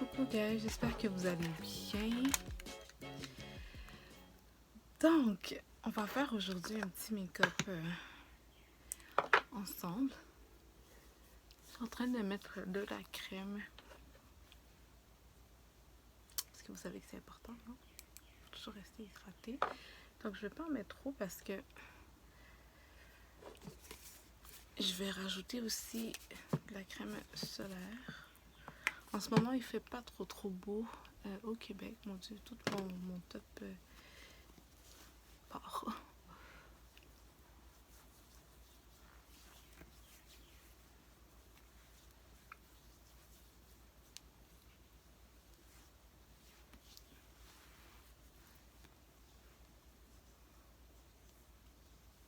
Coucou guys, j'espère que vous allez bien. Donc, on va faire aujourd'hui un petit make-up ensemble. Je suis en train de mettre de la crème. Parce que vous savez que c'est important, non? Toujours rester hydraté. Donc, je vais pas en mettre trop parce que je vais rajouter aussi de la crème solaire. En ce moment, il fait pas trop beau au Québec. Mon Dieu, tout mon top part.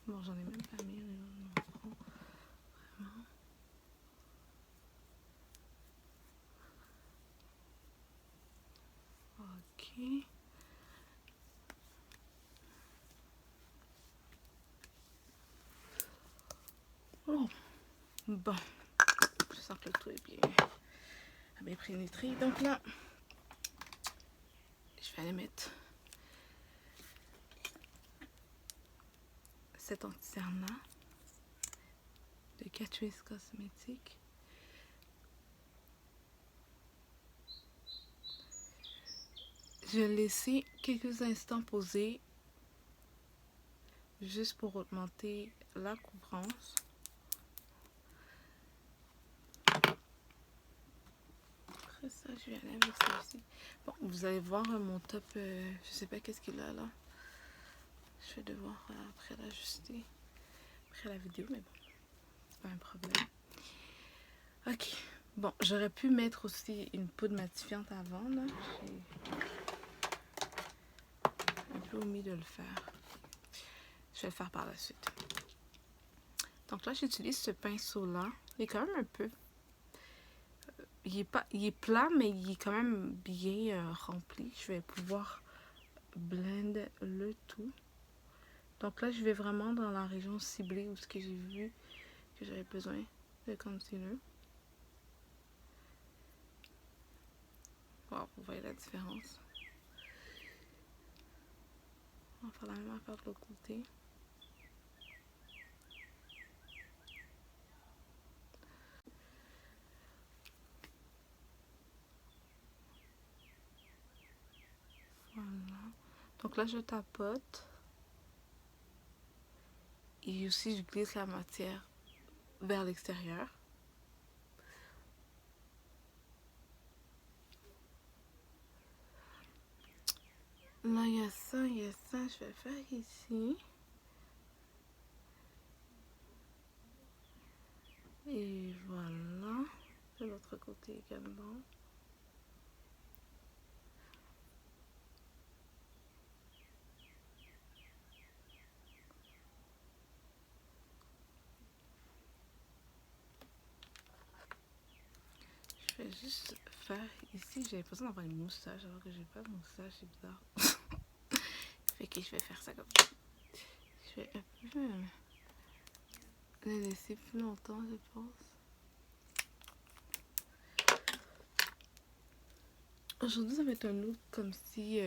Bon, j'en ai même pas mis, mais là, je m'en prends vraiment. Ok. Oh, bon. Je sens que le tout est bien pénétré. Donc là, je vais aller mettre cet anti-cernin de Catrice Cosmetics. Je vais le laisser quelques instants poser juste pour augmenter la couvrance. Après ça, je vais aller avec celui-ci. Bon, vous allez voir mon top, je sais pas qu'est-ce qu'il a là. Je vais devoir après l'ajuster après la vidéo, mais bon, c'est pas un problème. Ok, bon, j'aurais pu mettre aussi une poudre matifiante avant là. J'ai un peu omis de le faire. Je vais le faire par la suite. Donc là, j'utilise ce pinceau-là. Il est quand même un peu... il est plat, mais il est quand même bien rempli. Je vais pouvoir blend le tout. Donc là, je vais vraiment dans la région ciblée où ce que j'ai vu que j'avais besoin de concealer. Wow, vous voyez la différence. On va faire la même affaire de l'autre côté. Voilà. Donc là, je tapote. Et aussi, je glisse la matière vers l'extérieur. Là, il y a ça, je vais faire ici. Et voilà, de l'autre côté également. Je vais juste faire ici, j'ai l'impression d'avoir une moustache alors que j'ai pas de moustache, c'est bizarre. Fait que je vais faire ça comme ça. Je vais un peu le laisser plus longtemps, je pense. Aujourd'hui, ça va être un look comme si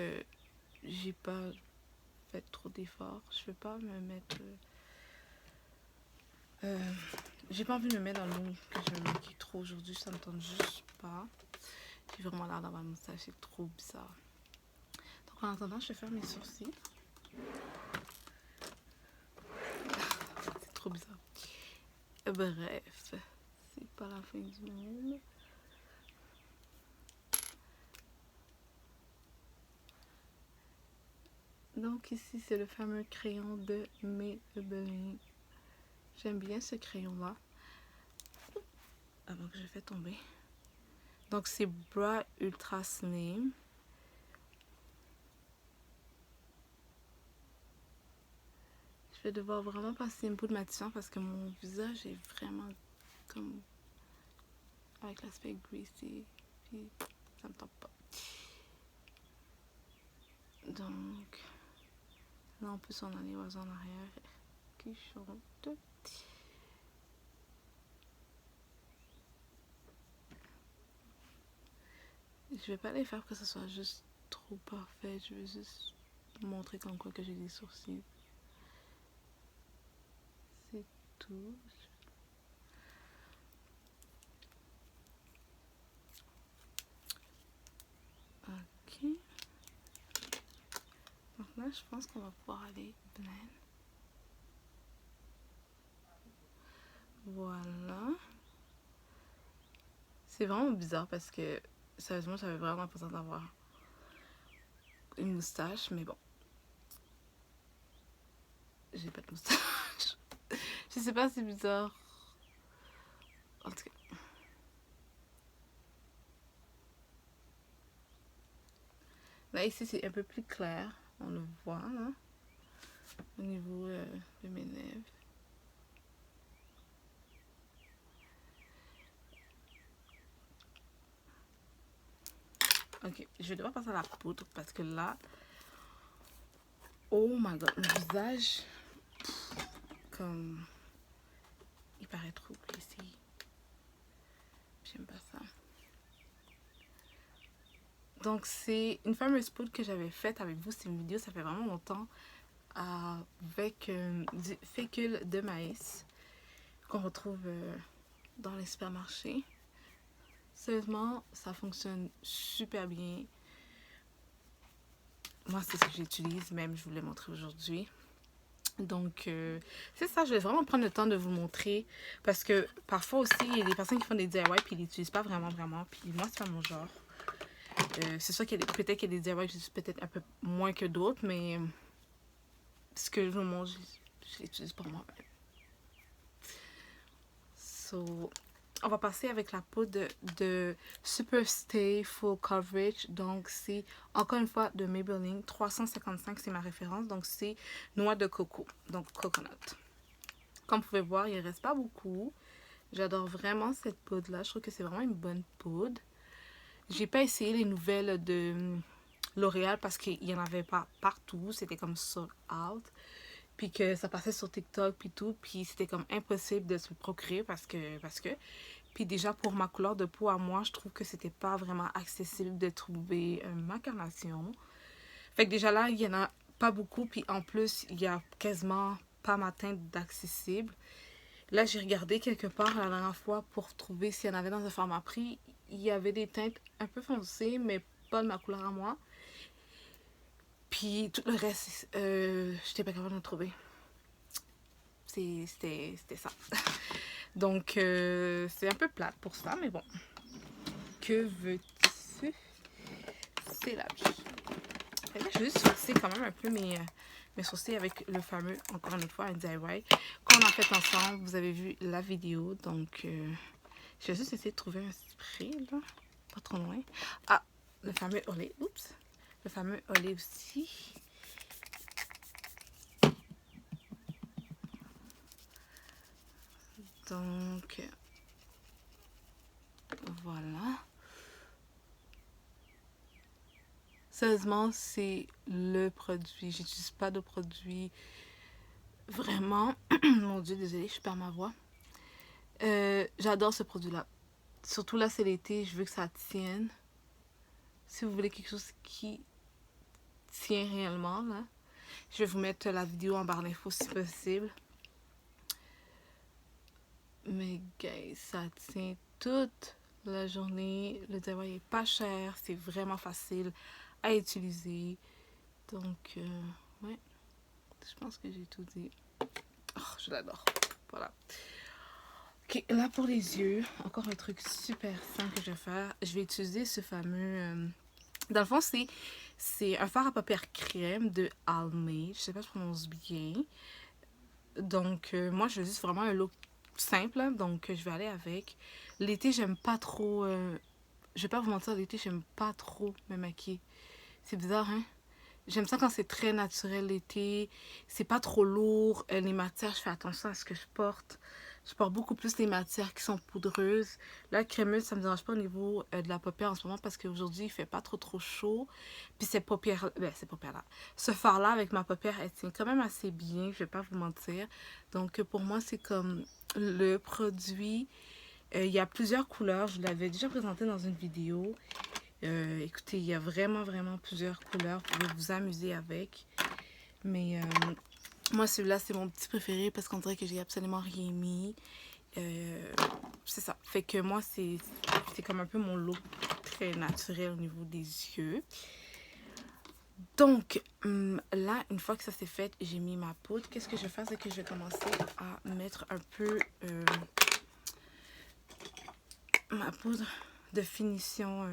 j'ai pas fait trop d'efforts. Je vais pas me mettre... j'ai pas envie de me mettre dans le look que je me maquille trop aujourd'hui, ça me tente juste pas. J'ai vraiment l'air d'avoir une moustache, c'est trop bizarre. Donc en attendant, je vais faire mes sourcils. C'est trop bizarre. Bref, c'est pas la fin du monde. Donc ici, c'est le fameux crayon de Maybelline. J'aime bien ce crayon-là. Avant que je fais tomber. Donc c'est Bra Ultra Slim. Je vais devoir vraiment passer une poudre matifiante parce que mon visage est vraiment comme avec l'aspect greasy. Puis ça me tente pas. Donc là on peut s'en aller en arrière qui chante. je vais pas les faire pour que ce soit juste trop parfait. Je veux juste montrer comme quoi que j'ai des sourcils. C'est tout. Ok. Donc là, je pense qu'on va pouvoir aller blend. Voilà. C'est vraiment bizarre parce que, sérieusement, j'avais vraiment l'impression d'avoir une moustache, mais bon. J'ai pas de moustache. Je sais pas, c'est bizarre. En tout cas. Là, ici, c'est un peu plus clair. On le voit, là. Au niveau de mes lèvres. Ok, je vais devoir passer à la poudre parce que là... Oh my god, le visage... Comme... Il paraît trop ici. J'aime pas ça. Donc, c'est une fameuse poudre que j'avais faite avec vous. C'est une vidéo, ça fait vraiment longtemps. Avec du fécule de maïs qu'on retrouve dans les supermarchés. Sérieusement, ça fonctionne super bien. Moi, c'est ce que j'utilise, même je vous l'ai montré aujourd'hui. Donc, c'est ça, je vais vraiment prendre le temps de vous montrer. Parce que parfois aussi, il y a des personnes qui font des DIY puis ils l'utilisent pas vraiment. Puis moi, c'est pas mon genre. C'est sûr qu'il y a peut-être qu'il y a des DIY que j'utilise peut-être un peu moins que d'autres, mais ce que je vous montre, je l'utilise pour moi. So, on va passer avec la poudre de Super Stay Full Coverage. Donc, c'est encore une fois de Maybelline. 355, c'est ma référence. Donc, c'est noix de coco. Donc, coconut. Comme vous pouvez voir, il ne reste pas beaucoup. J'adore vraiment cette poudre-là. Je trouve que c'est vraiment une bonne poudre. J'ai pas essayé les nouvelles de L'Oréal parce qu'il n'y en avait pas partout. C'était comme sold out. Puis que ça passait sur TikTok puis tout. Puis c'était comme impossible de se procurer parce que... Puis déjà pour ma couleur de peau à moi, je trouve que c'était pas vraiment accessible de trouver ma carnation. Fait que déjà là, il y en a pas beaucoup. Puis en plus, il y a quasiment pas ma teinte d'accessible. Là, j'ai regardé quelque part la dernière fois pour trouver s'il y en avait dans un format prix. Il y avait des teintes un peu foncées, mais pas de ma couleur à moi. Puis tout le reste, j'étais pas capable de le trouver. C'était ça. Donc, c'est un peu plate pour ça, mais bon. Que veux-tu? C'est là. Je vais juste fixer quand même un peu mes sourcils avec le fameux, encore une fois, un DIY qu'on a fait ensemble. Vous avez vu la vidéo, donc je vais juste essayer de trouver un spray, là. Pas trop loin. Ah, le fameux olé. Oups. Le fameux olé aussi. Donc, voilà. Sérieusement, c'est le produit. J'utilise pas de produit vraiment. Mon Dieu, désolée, je perds ma voix. J'adore ce produit-là. Surtout là, c'est l'été, je veux que ça tienne. Si vous voulez quelque chose qui tient réellement, là, je vais vous mettre la vidéo en barre d'infos si possible. Mais, guys, ça tient toute la journée. Le DIY est pas cher, c'est vraiment facile à utiliser. Donc, ouais, je pense que j'ai tout dit. Oh, je l'adore. Voilà. Ok, là pour les yeux, encore un truc super simple que je vais faire. Je vais utiliser ce fameux... dans le fond, c'est un fard à paupières crème de Almay. Je sais pas si je prononce bien. Donc, moi, je veux juste vraiment un look simple. Donc, je vais aller avec. L'été, j'aime pas trop... je vais pas vous mentir, l'été, j'aime pas trop me maquiller. C'est bizarre, hein? J'aime ça quand c'est très naturel l'été. C'est pas trop lourd. Les matières, je fais attention à ce que je porte. Je porte beaucoup plus les matières qui sont poudreuses. Là, crémeuse, ça me dérange pas au niveau de la paupière en ce moment parce qu'aujourd'hui, il fait pas trop chaud. Puis ces paupières... ces paupières-là. Ce fard-là, avec ma paupière, elle tient quand même assez bien. Je vais pas vous mentir. Donc, pour moi, c'est comme le produit... il y a plusieurs couleurs. Je l'avais déjà présenté dans une vidéo. Écoutez, il y a vraiment, vraiment plusieurs couleurs. Vous pouvez vous amuser avec. Mais moi, celui-là, c'est mon petit préféré parce qu'on dirait que j'ai absolument rien mis. C'est ça. Fait que moi, c'est comme un peu mon look très naturel au niveau des yeux. Donc, là, une fois que ça s'est fait, j'ai mis ma poudre. Qu'est-ce que je vais faire? C'est que je vais commencer à mettre un peu ma poudre de finition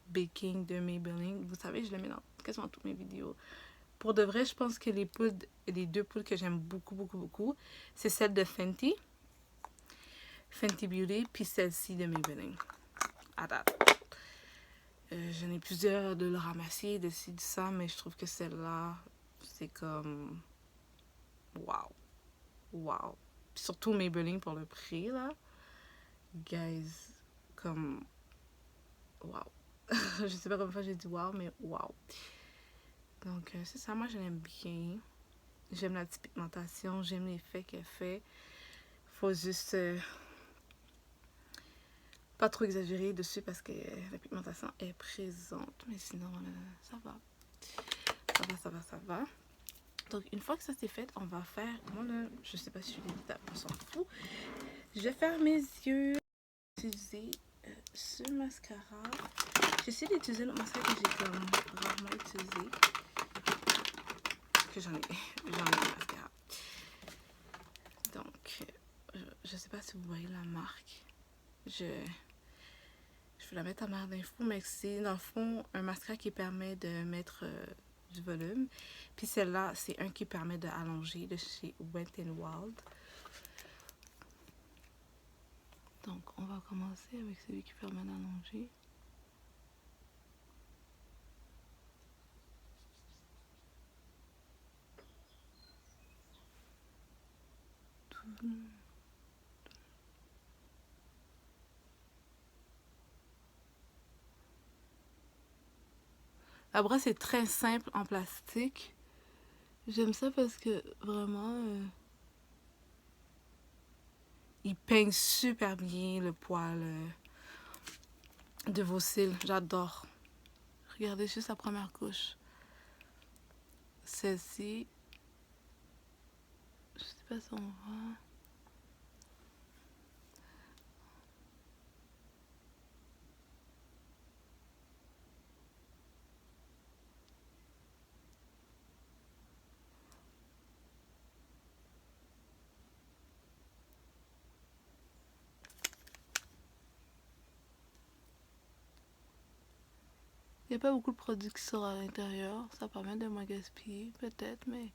baking de Maybelline. Vous savez, je le mets dans quasiment toutes mes vidéos. Pour de vrai, je pense que les deux poudres que j'aime beaucoup, beaucoup, beaucoup, c'est celle de Fenty Beauty, puis celle-ci de Maybelline. À date. J'en ai plusieurs de le ramasser, de ci, de ça, mais je trouve que celle-là, c'est comme... Wow. Wow. Puis surtout Maybelline pour le prix, là. Guys, comme... Wow. Je sais pas combien de fois j'ai dit wow, mais wow. Donc, c'est ça. Moi, je l'aime bien. J'aime la petite pigmentation. J'aime l'effet qu'elle fait. Faut juste... pas trop exagérer dessus parce que la pigmentation est présente. Mais sinon, ça va. Ça va, ça va, ça va. Donc, une fois que ça c'est fait, on va faire... Moi, là, je sais pas si je suis l'étape, on s'en fout. Je vais faire mes yeux. Utiliser ce mascara. J'essaie d'utiliser le mascara que j'ai comme rarement utilisé. Que j'en ai de mascara. Donc, je sais pas si vous voyez la marque. Je vais la mettre en barre d'infos, mais c'est dans le fond un mascara qui permet de mettre du volume. Puis celle-là, c'est un qui permet d'allonger de chez Wet n Wild. Donc, on va commencer avec celui qui permet d'allonger. La brosse est très simple en plastique. J'aime ça parce que vraiment, il peigne super bien le poil de vos cils. J'adore. Regardez juste la première couche. Celle-ci, je sais pas si on voit. Il n'y a pas beaucoup de produits qui sortent à l'intérieur. Ça permet de moins gaspiller, peut-être, mais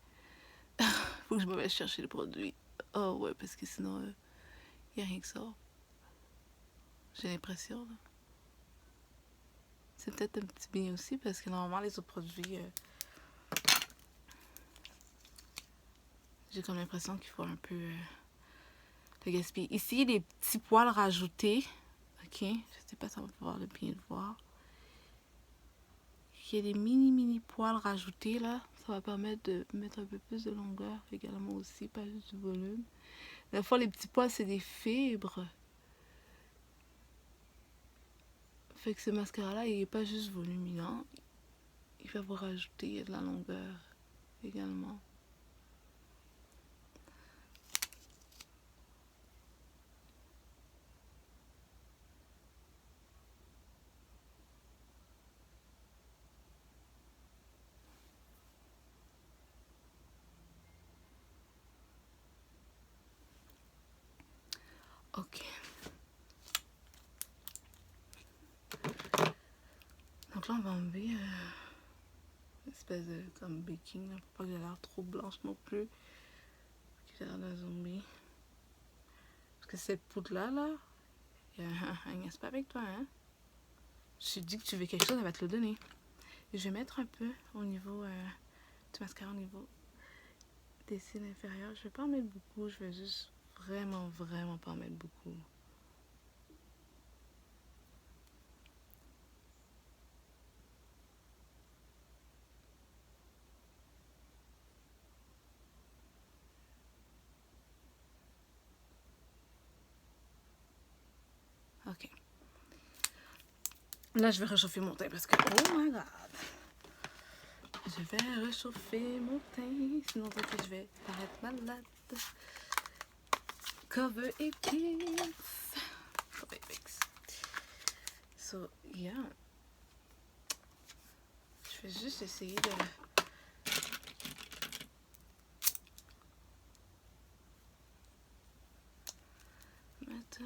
faut que je me mette chercher les produits. Oh ouais, parce que sinon, il n'y a rien qui sort. J'ai l'impression, là. C'est peut-être un petit bien aussi, parce que normalement, les autres produits, j'ai comme l'impression qu'il faut un peu le gaspiller. Ici, il y a des petits poils rajoutés. Ok, je sais pas si on va pouvoir bien le voir. Il y a des mini poils rajoutés là. Ça va permettre de mettre un peu plus de longueur également aussi, pas juste du volume. Des fois, les petits poils, c'est des fibres. Fait que ce mascara-là, il n'est pas juste volumineux. Il va vous rajouter de la longueur également. Ok. Donc là, on va enlever une espèce de comme baking, là, pour pas que j'ai l'air trop blanche non plus. Que j'ai l'air d'un zombie. Parce que cette poudre-là, là, elle n'est pas avec toi, hein. Je te dis que tu veux quelque chose, elle va te le donner. Et je vais mettre un peu au niveau du mascara, au niveau des cils inférieurs. Je vais pas en mettre beaucoup, je vais juste vraiment pas en mettre beaucoup. Ok. Là, je vais réchauffer mon teint parce que, oh my god. Je vais réchauffer mon teint, sinon peut-être je vais paraître malade. Cover Epix. Cover Epix. So, yeah. Je vais juste essayer de... mettre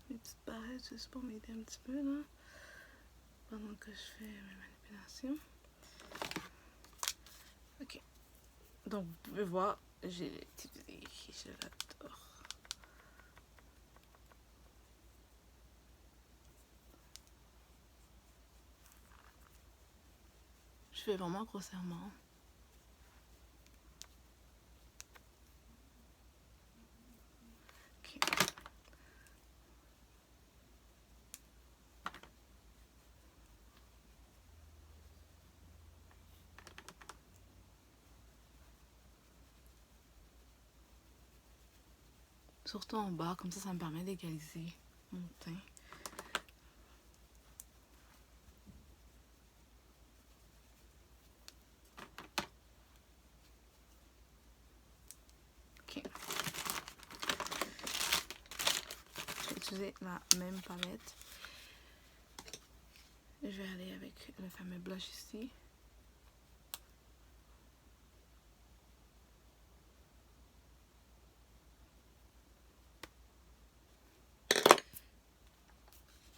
mes petites barrettes juste pour m'aider un petit peu, là. Pendant que je fais mes manipulations. Ok. Donc, vous pouvez voir, j'ai les petites aiguilles, je l'adore. Je fais vraiment grossièrement. Ok. Surtout en bas, comme ça me permet d'égaliser mon teint. Ok. Je vais utiliser la même palette. Je vais aller avec le fameux blush ici.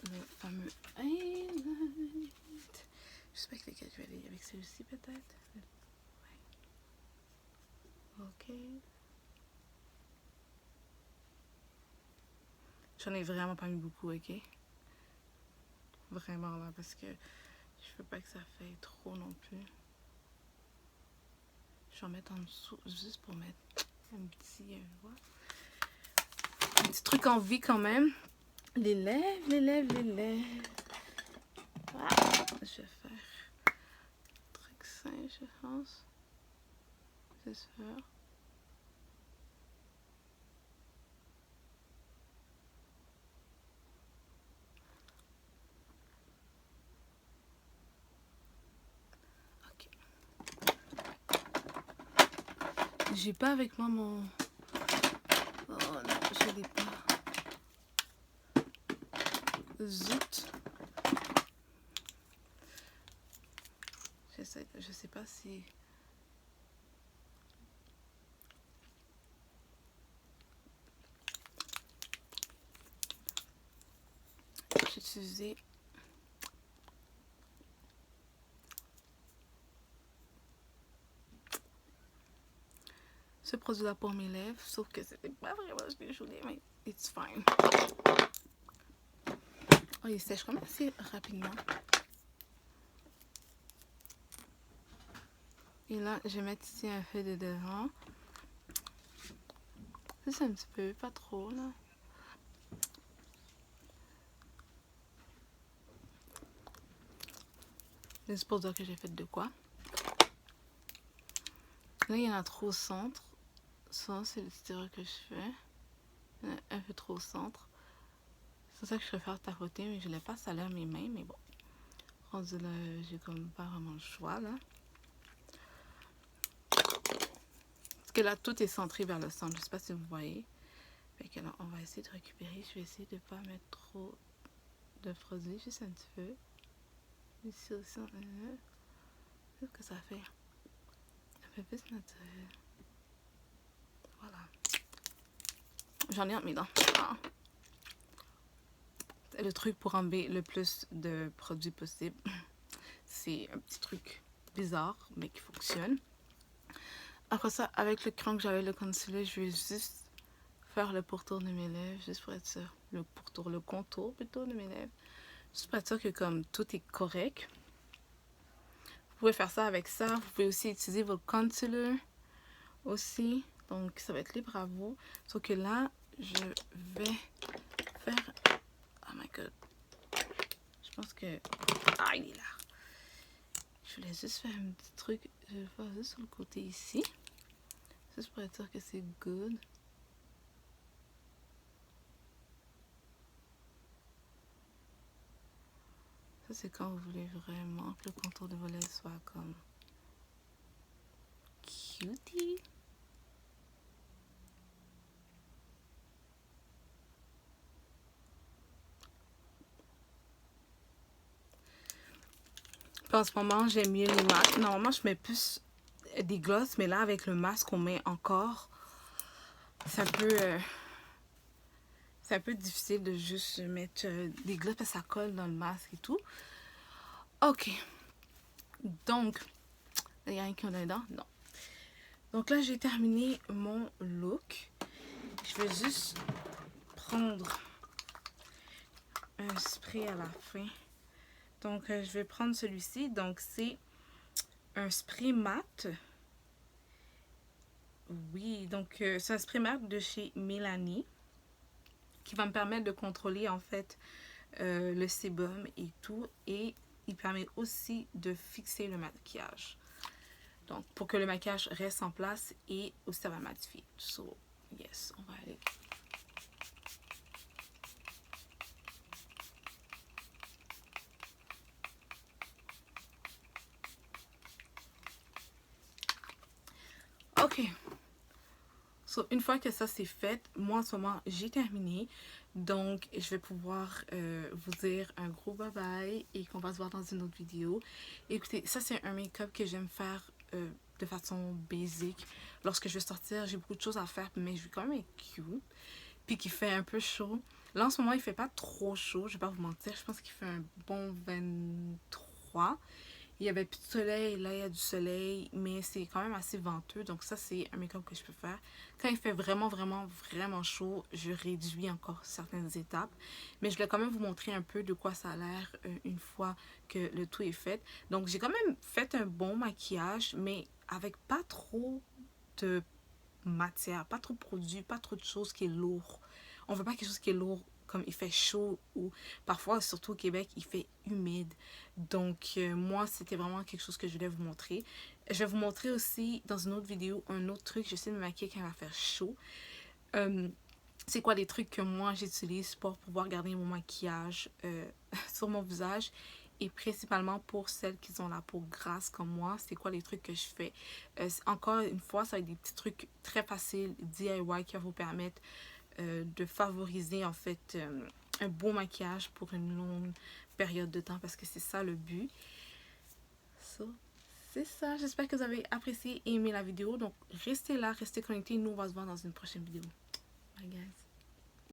Le fameux highlight. Je sais pas avec lequel je vais aller. Avec celui-ci peut-être. Ouais. Ok. J'en ai vraiment pas mis beaucoup, ok? Vraiment là, parce que je veux pas que ça fait trop non plus. Je vais en mettre en dessous, juste pour mettre un petit, un petit truc en vie quand même. Les lèvres, les lèvres, les lèvres. Ah, je vais faire truc 5, je pense. C'est ça. Ok. J'ai pas avec moi mon... Oh non, je l'ai pas. Zut. Je sais pas si... J'ai utilisé... ce produit-là pour mes lèvres, sauf que c'était pas vraiment ce que je voulais, mais it's fine. Oh, il sèche quand même assez rapidement. Et là, je vais mettre ici un feu de devant. C'est un petit peu, pas trop, là. C'est pour dire que j'ai fait de quoi. Là, il y en a trop au centre. Ça, c'est le stylo que je fais. Il y en a un peu trop au centre. C'est ça que je préfère tapoter, mais je l'ai pas salé à mes mains, mais bon. Rendu là, j'ai comme pas vraiment le choix, là. Parce que là, tout est centré vers le centre. Je sais pas si vous voyez. Fait que là, on va essayer de récupérer. Je vais essayer de pas mettre trop de produit, juste un petit peu. Ici aussi, qu'est-ce que ça fait? Un peu plus naturel. Voilà. J'en ai entre mes dents. Ah. Le truc pour enlever le plus de produits possible. C'est un petit truc bizarre, mais qui fonctionne. Après ça, avec le crayon que j'avais, le concealer, je vais juste faire le pourtour de mes lèvres, juste pour être sûr. Le contour plutôt de mes lèvres. Juste pour être sûr que comme tout est correct. Vous pouvez faire ça avec ça. Vous pouvez aussi utiliser votre concealer aussi. Donc, ça va être libre à vous. Sauf que là, je vais faire... Oh my god. Je pense que... Ah, il est là. Je voulais juste faire un petit truc. Je vais le faire juste sur le côté ici. Juste pour être sûr que c'est good. Ça, c'est quand vous voulez vraiment que le contour de vos lèvres soit comme cutie. Puis en ce moment, j'aime mieux les masques. Normalement, je mets plus des glosses, mais là, avec le masque, on met encore. C'est un peu difficile de juste mettre des glosses parce que ça colle dans le masque et tout. Ok. Donc, il y a rien qui en a dedans? Non. Donc là, j'ai terminé mon look. Je vais juste prendre un spray à la fin. Donc, je vais prendre celui-ci. Donc, c'est un spray mat. Oui, donc c'est un spray mat de chez Milani qui va me permettre de contrôler en fait le sébum et tout. Et il permet aussi de fixer le maquillage. Donc, pour que le maquillage reste en place et aussi ça va matifier. So, yes, on va aller. Ok. So, une fois que ça c'est fait, moi en ce moment j'ai terminé. Donc, je vais pouvoir vous dire un gros bye bye et qu'on va se voir dans une autre vidéo. Écoutez, ça c'est un make-up que j'aime faire de façon basique. Lorsque je vais sortir, j'ai beaucoup de choses à faire, mais je vais quand même être cute. Puis qu'il fait un peu chaud. Là en ce moment, il fait pas trop chaud, je vais pas vous mentir. Je pense qu'il fait un bon 23. Il y avait plus de soleil, là il y a du soleil, mais c'est quand même assez venteux. Donc ça, c'est un make-up que je peux faire. Quand il fait vraiment, vraiment, vraiment chaud, je réduis encore certaines étapes. Mais je vais quand même vous montrer un peu de quoi ça a l'air une fois que le tout est fait. Donc j'ai quand même fait un bon maquillage, mais avec pas trop de matière, pas trop de produits, pas trop de choses qui est lourd. On veut pas quelque chose qui est lourd comme il fait chaud ou parfois, surtout au Québec, il fait humide. Donc, moi, c'était vraiment quelque chose que je voulais vous montrer. Je vais vous montrer aussi dans une autre vidéo un autre truc. J'essaie de me maquiller quand il va faire chaud. C'est quoi les trucs que moi j'utilise pour pouvoir garder mon maquillage sur mon visage et principalement pour celles qui ont la peau grasse comme moi, c'est quoi les trucs que je fais. Encore une fois, ça va être des petits trucs très faciles, DIY, qui vont vous permettre de favoriser en fait un bon maquillage pour une longue période de temps parce que c'est ça le but. So, c'est ça, j'espère que vous avez apprécié et aimé la vidéo. Donc restez là, restez connectés, nous on va se voir dans une prochaine vidéo. Bye guys.